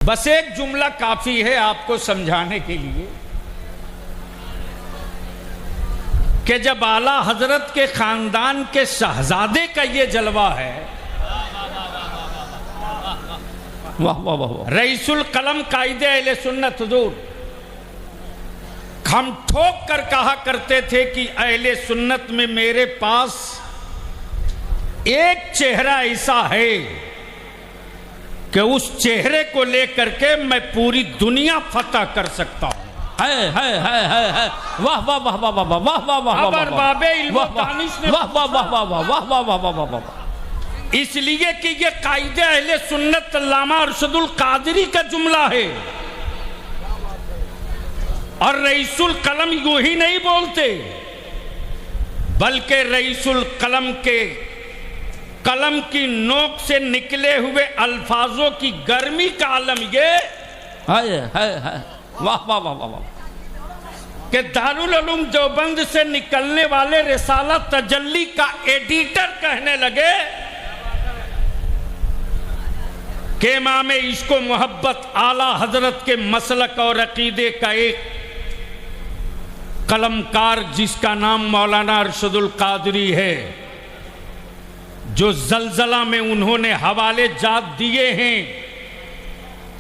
बस एक जुमला काफी है आपको समझाने के लिए कि जब आला हजरत के खानदान के शहजादे का ये जलवा है, वाह वाह वाह, रईसुल कलम कायदे अहले सुन्नत हुजूर हम ठोक कर कहा करते थे कि अहले सुन्नत में मेरे पास एक चेहरा ऐसा है कि उस चेहरे को लेकर के मैं पूरी दुनिया फतह कर सकता हूं। है वाह वाह वाह वाह वाह वाह वाह वाह अबर बाबे इल्म दानिश ने वाह वाह वाह वाह वाह वाह वाह वाह वाह वाह, इसलिए कि ये कायदे अहले सुन्नत अल्लामा अरशदुल कादरी का जुमला है। और रईसुल कलम यूं ही नहीं बोलते, बल्कि रईसुल कलम के कलम की नोक से निकले हुए अल्फाजों की गर्मी का आलम ये है वाह वाह वाह वाह, कि दारुल उलूम देवबंद से निकलने वाले रिसाला तजल्ली का एडिटर कहने लगे कि इमाम इश्को मोहब्बत आला हजरत के मसलक और अकीदे का एक कलमकार जिसका नाम मौलाना अरशदुल कादरी है, जो जलजला में उन्होंने हवाले जात दिए हैं,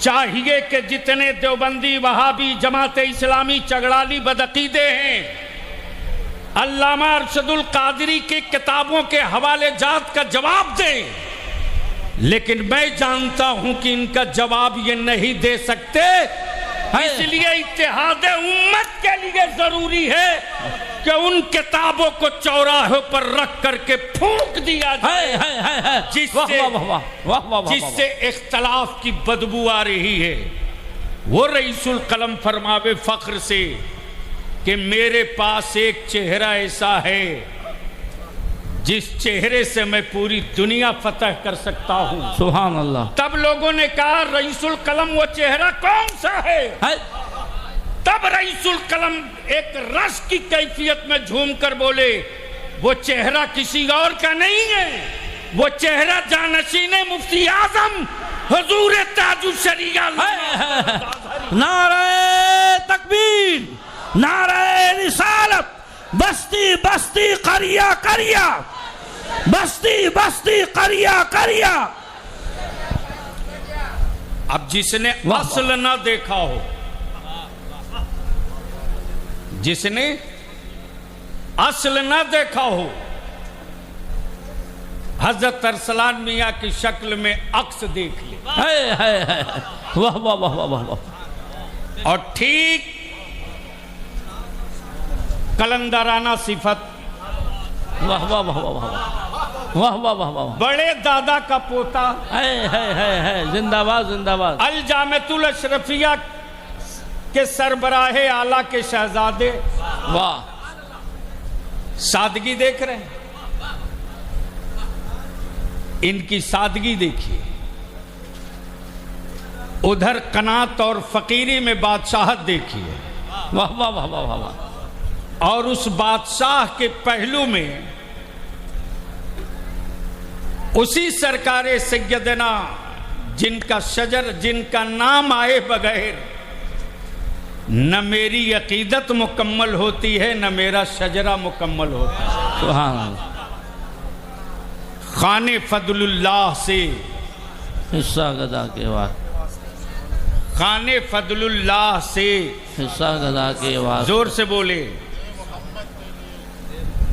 चाहिए कि जितने देवबंदी वहाबी जमात इस्लामी चगड़ाली बदअकीदे हैं अल्लामा अरशदुल कादरी की किताबों के हवाले जात का जवाब दें। लेकिन मैं जानता हूं कि इनका जवाब ये नहीं दे सकते, इसलिए इत्तेहाद उम्मत के लिए जरूरी है कि उन किताबों को चौराहों पर रख करके फूंक दिया जाए जिससे इख्तलाफ की बदबू आ रही है। वो रईसुल कलम फरमावे फख्र से कि मेरे पास एक चेहरा ऐसा है जिस चेहरे से मैं पूरी दुनिया फतह कर सकता हूं। सुभान अल्लाह। तब लोगों ने कहा रईसुल कलम वो चेहरा कौन सा है? तब रईसुल कलम एक रस की कैफियत में झूम कर बोले वो चेहरा किसी और का नहीं है, वो चेहरा जानशीने मुफ्ती आजम हुजूर ताजुल शरिया। नारे तकबीर, नारे रिसालत, बस्ती बस्ती करिया करिया, बस्ती बस्ती करिया करिया। अब जिसने असल ना देखा हो, जिसने असल ना देखा हो, हजरत अरसलान मियां की शक्ल में अक्स देख ले। है वाह वाह वाह वाह वाह। और ठीक कलंदराना सिफत, वाह वाह वाह वाह वाह वाह वाह वाह, बड़े दादा का पोता, है जिंदाबाद जिंदाबाद। अल जामिअतुल अशरफिया के सरबराहे आला के शहजादे। वाह, सादगी देख रहे हैं, इनकी सादगी देखिए। उधर कनात और फकीरी में बादशाहत देखिए। वाह वाह वाह वाह वाह। और उस बादशाह के पहलू में उसी सरकारे सैयदना जिनका शजर, जिनका नाम आए बगैर न मेरी अकीदत मुकम्मल होती है न मेरा शजरा मुकम्मल होता है। सुभान अल्लाह। खाने फजलुल्लाह से हिस्सा गदा के बाद, खाने फजलुल्लाह से हिस्सा गदा के बाद, जोर से बोले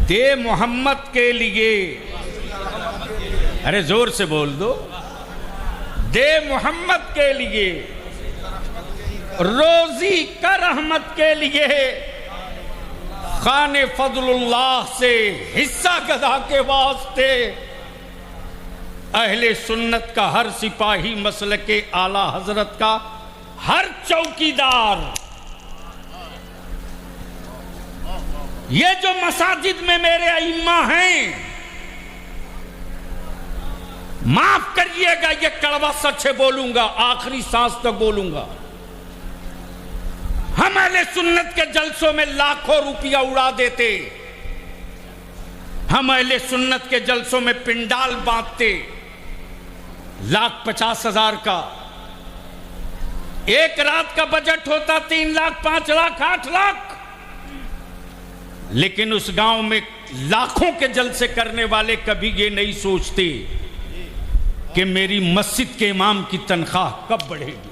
दे मोहम्मद के लिए, अरे जोर से बोल दो, दे मोहम्मद के लिए, रोजी का रहमत के लिए, खाने फजलुल्लाह से हिस्सा गदा के वास्ते। अहले सुन्नत का हर सिपाही, मसलके आला हजरत का हर चौकीदार, ये जो मसाजिद में मेरे अइम्मा हैं, माफ करिएगा ये कड़वा सच है, बोलूंगा आखिरी सांस तक बोलूंगा। हम अहले सुन्नत के जलसों में लाखों रुपया उड़ा देते, हम अहले सुन्नत के जलसों में पिंडाल बांधते, 1,50,000 का एक रात का बजट होता 3 लाख, 5 लाख, 8 लाख, लेकिन उस गांव में लाखों के जलसे करने वाले कभी ये नहीं सोचते कि मेरी मस्जिद के इमाम की तनख्वाह कब बढ़ेगी,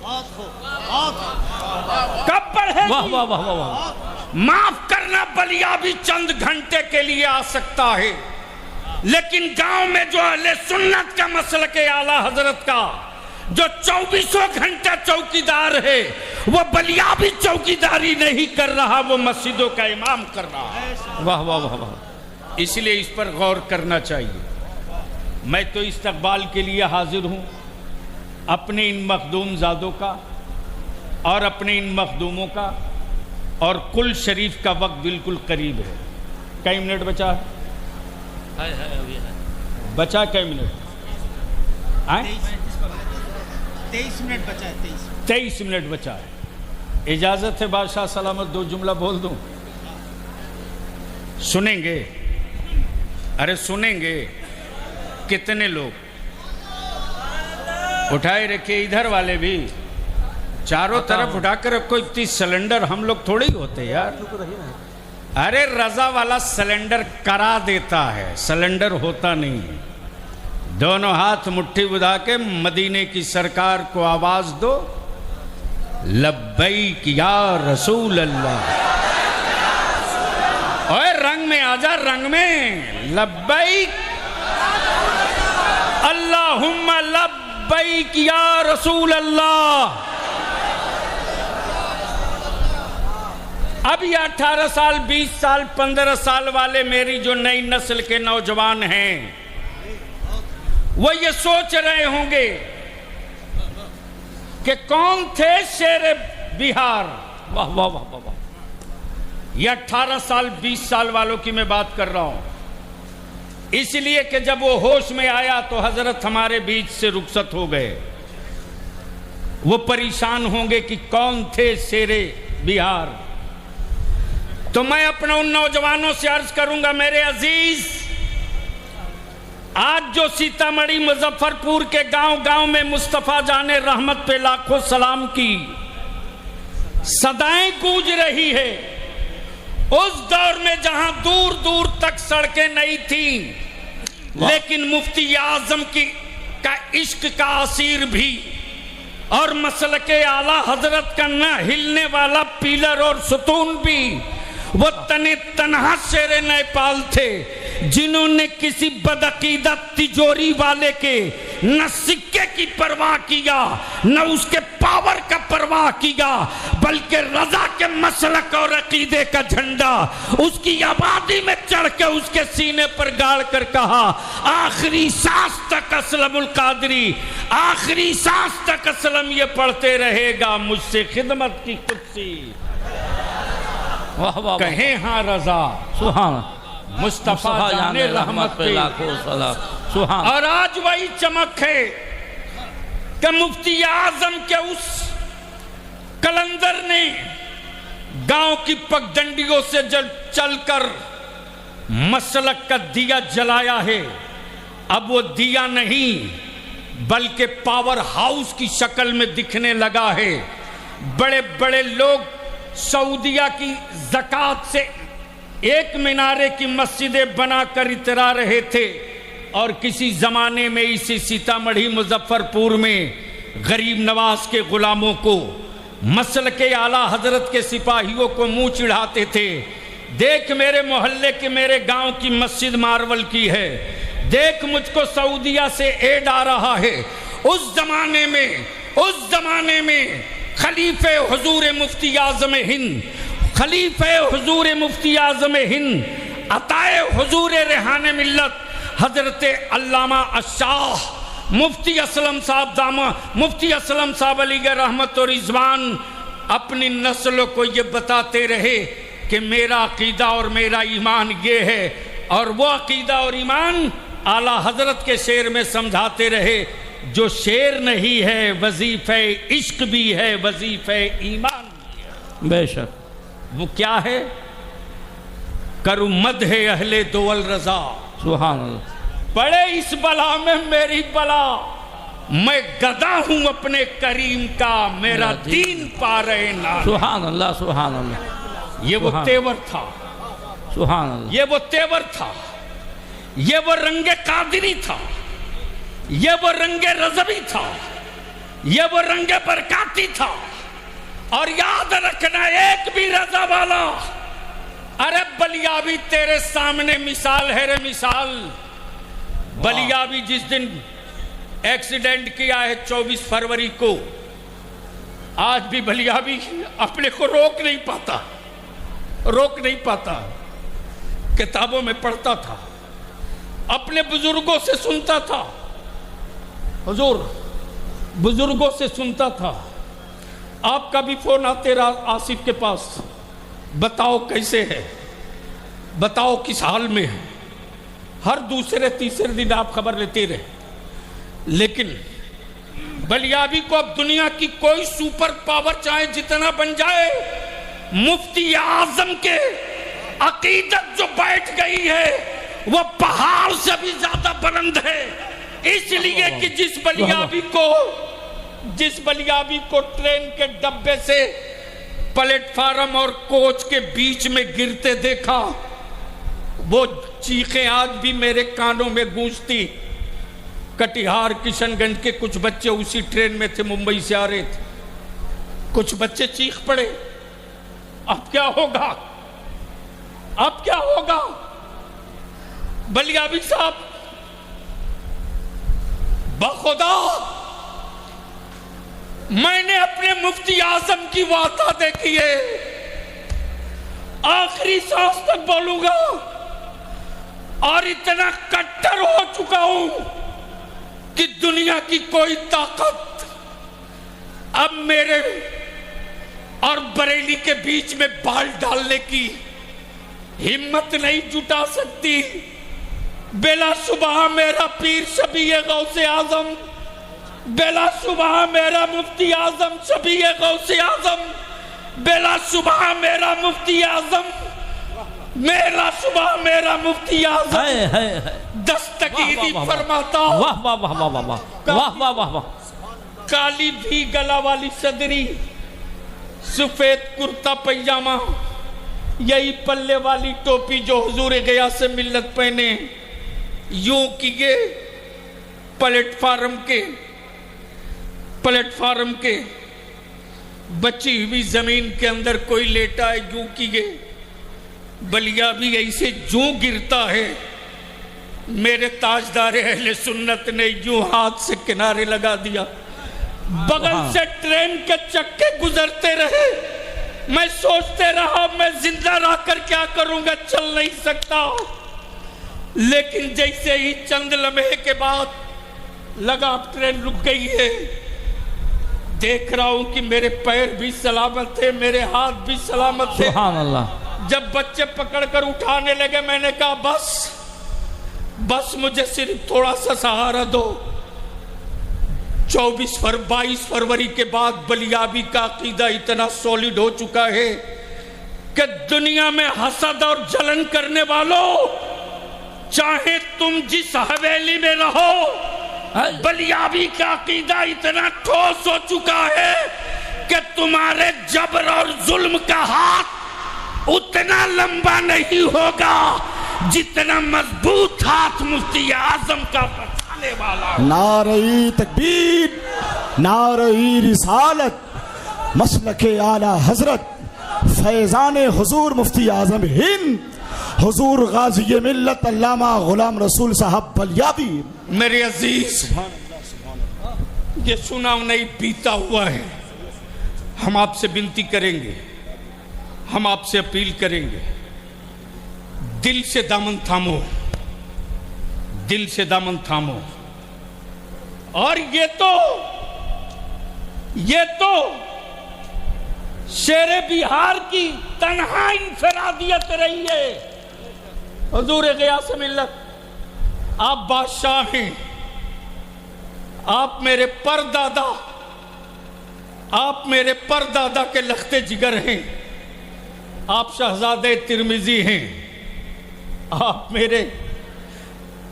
कब बढ़ेगी। वाह वाह वाह वाह वाह। माफ करना, बलिया भी चंद घंटे के लिए आ सकता है, लेकिन गांव में जो अहले सुन्नत का मसलक आला हजरत का जो 24 घंटा चौकीदार है, वो बलिया भी चौकीदारी नहीं कर रहा, वो मस्जिदों का इमाम कर रहा है। वाह वाह वाह वाह। इसलिए इस पर गौर करना चाहिए। मैं तो इस्तकबाल के लिए हाजिर हूं अपने इन मखदूम ज़ादों का और अपने इन मखदूमों का, और कुल शरीफ का वक्त बिल्कुल करीब है। कई मिनट बचा है? बचा कई मिनट? 23 मिनट बचा है। 23 मिनट बचा है। इजाजत है बादशाह सलामत 2 जुमला बोल दूं? सुनेंगे? अरे सुनेंगे? कितने लोग? उठाए रखे इधर वाले भी, चारों तरफ उठाकर रखो। इतनी सिलेंडर हम लोग थोड़े ही होते यार। अरे रजा वाला सिलेंडर करा देता है, सिलेंडर होता नहीं है। दोनों हाथ मुट्ठी बुधा के मदीने की सरकार को आवाज दो, लब्बैक या रसूल अल्लाह। ओए रंग में आजा, रंग में। लब्बैक अल्लाहुम्मा लब्बैक या रसूल अल्लाह। अब ये 18 साल, 20 साल, 15 साल वाले मेरी जो नई नस्ल के नौजवान हैं, वो ये सोच रहे होंगे कि कौन थे शेर बिहार। वाह वाह वाह वाह वाह। ये 18 साल, 20 साल वालों की मैं बात कर रहा हूं, इसलिए कि जब वो होश में आया तो हजरत हमारे बीच से रुखसत हो गए। वो परेशान होंगे कि कौन थे शेरे बिहार। तो मैं अपने उन नौजवानों से अर्ज करूंगा, मेरे अजीज, आज जो सीतामढ़ी मुजफ्फरपुर के गांव गांव में मुस्तफा जाने रहमत पे लाखों सलाम की सदाएं गूंज रही है, उस दौर में जहां दूर दूर तक सड़कें नहीं थी, लेकिन मुफ्ती आजम का इश्क का असीर भी और मसलके आला हजरत का न हिलने वाला पिलर और सुतून भी वो तने तनहा शेरे नेपाल थे, जिन्होंने किसी बदअकीदा तिजोरी वाले के न सिक्के की परवाह किया, न उसके पावर का परवाह किया, बल्कि रजा के मसलक और अकीदे का झंडा उसकी आबादी में चढ़ के उसके सीने पर गाड़ कर कहा, आखिरी सांस तक असलमुल कादरी, आखिरी सांस तक असलम ये पढ़ते रहेगा, मुझसे खिदमत की कुत्सी। वाह वाह। कहे हाँ रजा, सुभान मुस्तफा जाने रहमत पे लाखों सलाम। सुभान। और आज वही चमक है कि मुफ्ती आजम के उस कलंदर ने गांव की पगडंडियों से चलकर मसलक का दिया जलाया है। अब वो दिया नहीं बल्कि पावर हाउस की शक्ल में दिखने लगा है। बड़े बड़े लोग सऊदिया की ज़कात से एक मीनारे की मस्जिदें बनाकर इतरा रहे थे, और किसी ज़माने में इसी सीतामढ़ी मुजफ्फरपुर में गरीब नवाज के गुलामों को, मसल के आला हजरत के सिपाहियों को मुंह चिढ़ाते थे। देख मेरे मोहल्ले के, मेरे गांव की मस्जिद मार्बल की है, देख मुझको सऊदिया से एड आ रहा है। उस जमाने में खलीफे हुजूर मुफ्ती आज़म हिंद, खलीफे हुजूर मुफ्ती आज़म हिंद, अताए हुजूर रेहान मिल्लत हजरत अल्लामा अशाह मुफ्ती असलम साहब अलीगढ़ रहमत और रिजवान अपनी नस्लों को ये बताते रहे कि मेरा अकीदा और मेरा ईमान ये है, और वो अकीदा और ईमान आला हजरत के शेर में समझाते रहे, जो शेर नहीं है वजीफे इश्क भी है, वजीफे ईमान भी है। बेशक। वो क्या है? करूं मद है अहले दोवल रजा, सुभान अल्लाह। पड़े इस बला में मेरी बला, मैं गदा हूं अपने करीम का, मेरा दीन पा रहे ना। सुभान अल्लाह, सुभान अल्लाह। ये वो तेवर था, सुभान अल्लाह। ये वो तेवर था, ये वो रंगे कादरी था, ये वो रंगे रज़वी था, ये वो रंगे बरकाती था। और याद रखना, एक भी रजा वाला, अरे बलियाबी तेरे सामने मिसाल है रे मिसाल। बलियाबी जिस दिन एक्सीडेंट किया है 24 फरवरी को, आज भी बलियाबी अपने को रोक नहीं पाता, रोक नहीं पाता। किताबों में पढ़ता था, अपने बुजुर्गों से सुनता था, हुजूर बुजुर्गों से सुनता था। आपका भी फोन आते रहा आसिफ के पास, बताओ कैसे है, बताओ किस हाल में है। हर दूसरे तीसरे दिन आप खबर लेते रहे। लेकिन बलियाबी को अब दुनिया की कोई सुपर पावर चाहे जितना बन जाए, मुफ्ती आजम के अकीदत जो बैठ गई है वो पहाड़ से भी ज्यादा बुलंद है। इसलिए कि जिस बलियाबी को ट्रेन के डब्बे से प्लेटफार्म और कोच के बीच में गिरते देखा, वो चीखें आज भी मेरे कानों में गूंजती। कटिहार किशनगंज के कुछ बच्चे उसी ट्रेन में थे, मुंबई से आ रहे थे। कुछ बच्चे चीख पड़े, अब क्या होगा, अब क्या होगा। बलियाबी साहब बखुदा मैंने अपने मुफ्ती आजम की वादा देखी है, आखिरी सांस तक बोलूंगा। और इतना कट्टर हो चुका हूं कि दुनिया की कोई ताकत अब मेरे और बरेली के बीच में बाल डालने की हिम्मत नहीं जुटा सकती। बेला सुबह मेरा पीर शबीए गौसे आजम, बेला सुबह मेरा मुफ्ती आजम शबीए गौसे आजम, बेला सुबह मेरा मुफ्ती आजम, मेरा सुबह मेरा मुफ्ती आजम दस्तगीरी फरमाता। वाह वाह वाह वाह वाह वाह वाह वाह वाह। काली भी गला वाली सदरी, सफेद कुर्ता पैजामा, यही पल्ले वाली टोपी जो हुजूर गया से मिल्लत पहने, यूं किए प्लेटफार्म के बची हुई जमीन के अंदर कोई लेटा है, यूं किए। बलियाबी ऐसे यूं गिरता है, मेरे ताजदार अहले सुन्नत ने यूं हाथ से किनारे लगा दिया। बगल से ट्रेन के चक्के गुजरते रहे, मैं सोचते रहा मैं जिंदा रहकर क्या करूंगा, चल नहीं सकता। लेकिन जैसे ही चंद लम्हे के बाद लगा अब ट्रेन रुक गई है, देख रहा हूं कि मेरे पैर भी सलामत थे, मेरे हाथ भी सलामत थे। सुभान अल्लाह। जब बच्चे पकड़कर उठाने लगे, मैंने कहा बस मुझे सिर्फ थोड़ा सा सहारा दो। 22 फरवरी के बाद बलियाबी का अकीदा इतना सॉलिड हो चुका है कि दुनिया में हसद और जलन करने वालों, चाहे तुम जिस हवेली में रहो, बलियाबी का अकीदा इतना ठोस हो चुका है कि तुम्हारे जबर और जुल्म का हाथ उतना लंबा नहीं होगा जितना मजबूत हाथ मुफ्ती आजम का बचाने वाला। नारे तकबीर, नारे रिसालत, मसलके आला हजरत फैजान हुजूर मुफ्ती आजम हिंद हुजूर गाजी मिल्लत अल्लामा गुलाम रसूल साहब बलियाबी। मेरे अजीज, ये चुनाव नहीं बीता हुआ है। हम आपसे विनती करेंगे, हम आपसे अपील करेंगे, दिल से दामन थामो, दिल से दामन थामो। और ये तो शेरे बिहार की तन्हा इंफरादियत रही है। हुजूर ग़ियास मिल्लत, आप बादशाह हैं, आप मेरे परदादा के लख्ते जिगर हैं, आप शहजादे तिरमिजी हैं, आप मेरे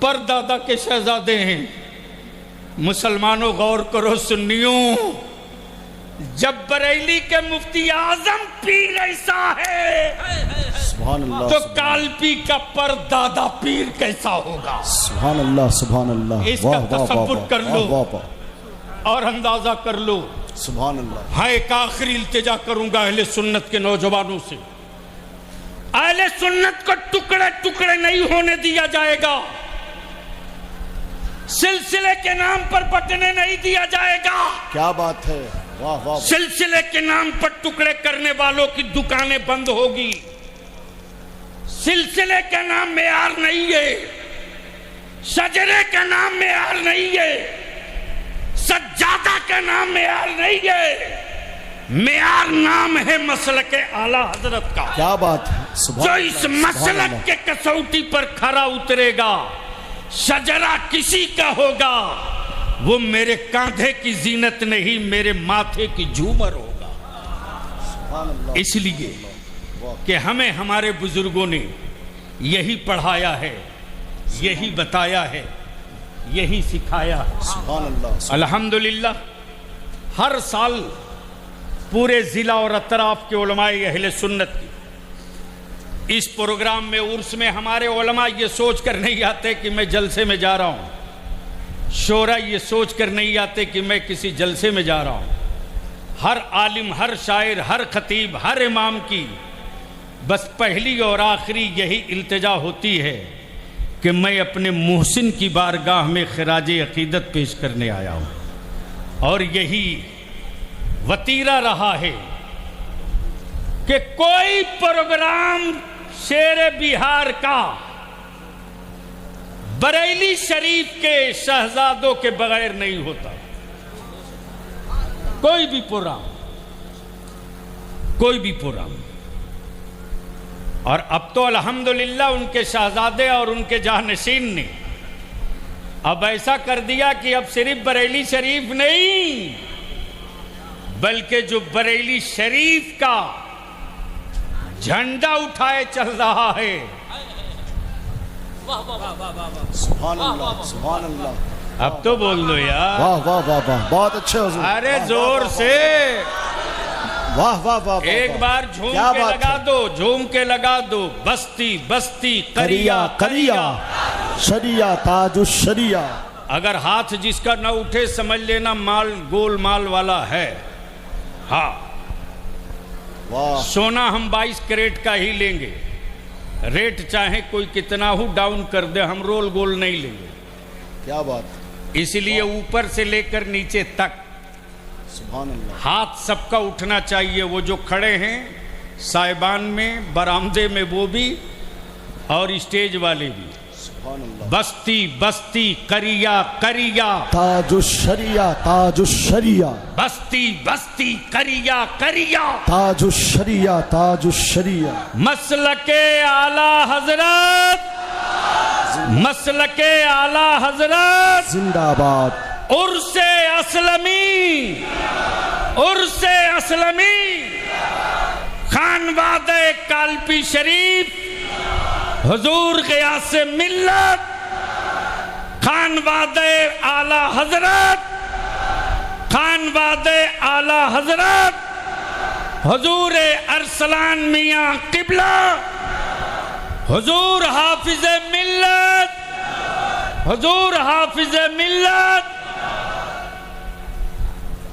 परदादा के शहजादे हैं। मुसलमानों गौर करो, सुन्नियों, जब बरेली के मुफ्ती आजम पीर ऐसा है सुभान अल्लाह, तो कालपी का पर दादा पीर कैसा होगा? सुभान अल्लाह, सुभान अल्लाह। इसका वाह, वाह, तसव्वुर वाह, कर लो वाह, वाह, और अंदाजा कर लो। सुभान अल्लाह। हाँ, एक आखिरी इल्तिजा करूंगा अहले सुन्नत के नौजवानों से, अहले सुन्नत को टुकड़े टुकड़े नहीं होने दिया जाएगा, सिलसिले के नाम पर बटने नहीं दिया जाएगा। क्या बात है, वाह वाह। सिलसिले के नाम पर टुकड़े करने वालों की दुकानें बंद होगी। सिलसिले का नाम मेयार नहीं है, शजरे का नाम मेयार नहीं है, सज्जादा का नाम मेयार नहीं है, मेयार नाम है मसलक आला हजरत का। क्या बात है, जो इस मसलक के कसौटी पर खरा उतरेगा, शजरा किसी का होगा, वो मेरे कांधे की जीनत नहीं, मेरे माथे की झूमर होगा। इसलिए कि हमें हमारे बुजुर्गों ने यही पढ़ाया है, यही बताया है, यही सिखाया है। सुभान अल्लाह। अल्हम्दुलिल्लाह, हर साल पूरे जिला और अतराफ के उलमाए अहले सुन्नत की इस प्रोग्राम में, उर्स में, हमारे उलमा ये सोच कर नहीं आते कि मैं जलसे में जा रहा हूँ, शोरा ये सोच कर नहीं आते कि मैं किसी जलसे में जा रहा हूँ। हर आलिम, हर शायर, हर खतीब, हर इमाम की बस पहली और आखिरी यही इल्तिजा होती है कि मैं अपने मुहसिन की बारगाह में खिराज अकीदत पेश करने आया हूँ। और यही वतीरा रहा है कि कोई प्रोग्राम शेर बिहार का बरेली शरीफ के शहजादों के बगैर नहीं होता। कोई भी प्रोग्राम, कोई भी प्रोग्राम। और अब तो अल्हम्दुलिल्लाह उनके शहजादे और उनके जहानशीन ने अब ऐसा कर दिया कि अब सिर्फ बरेली शरीफ नहीं, बल्कि जो बरेली शरीफ का झंडा उठाए चल रहा है। सुभान अल्लाह, सुभान अल्लाह। अब तो बोल दो यार। वाह वाह वाह वाह, बहुत अच्छे हुजूर। अरे जोर से वाह वाह वाह। एक बार झूम के लगा दो, झूम के लगा दो। बस्ती बस्ती करिया करिया, शरिया ताजु शरिया। अगर हाथ जिसका न उठे समझ लेना माल गोल माल वाला है। हाँ, वाह। सोना हम 22 कैरेट का ही लेंगे, रेट चाहे कोई कितना हो डाउन कर दे, हम रोल गोल नहीं लेंगे। क्या बात। इसलिए ऊपर से लेकर नीचे तक सुभान अल्लाह। हाथ सबका उठना चाहिए। वो जो खड़े हैं साइबान में, बरामदे में, वो भी, और स्टेज वाले भी। सुभान अल्लाह। बस्ती बस्ती करिया करिया, ताजु शरिया ताजु शरिया। बस्ती बस्ती करिया करिया, ताजु शरिया ताजु शरिया। मसलके आला हजरत, मसलके आला हजरत जिंदाबाद। उर्से असलमी, उर्से असलमी, खानवादे कालपी शरीफ, हुजूर ग़ियास मिल्लत, खानवादे आला हजरत, खानवादे आला हजरत, हुजूर अरसलान मियां किबला, हुजूर हाफिज़ मिल्लत, हुजूर हाफिज़ मिल्लत,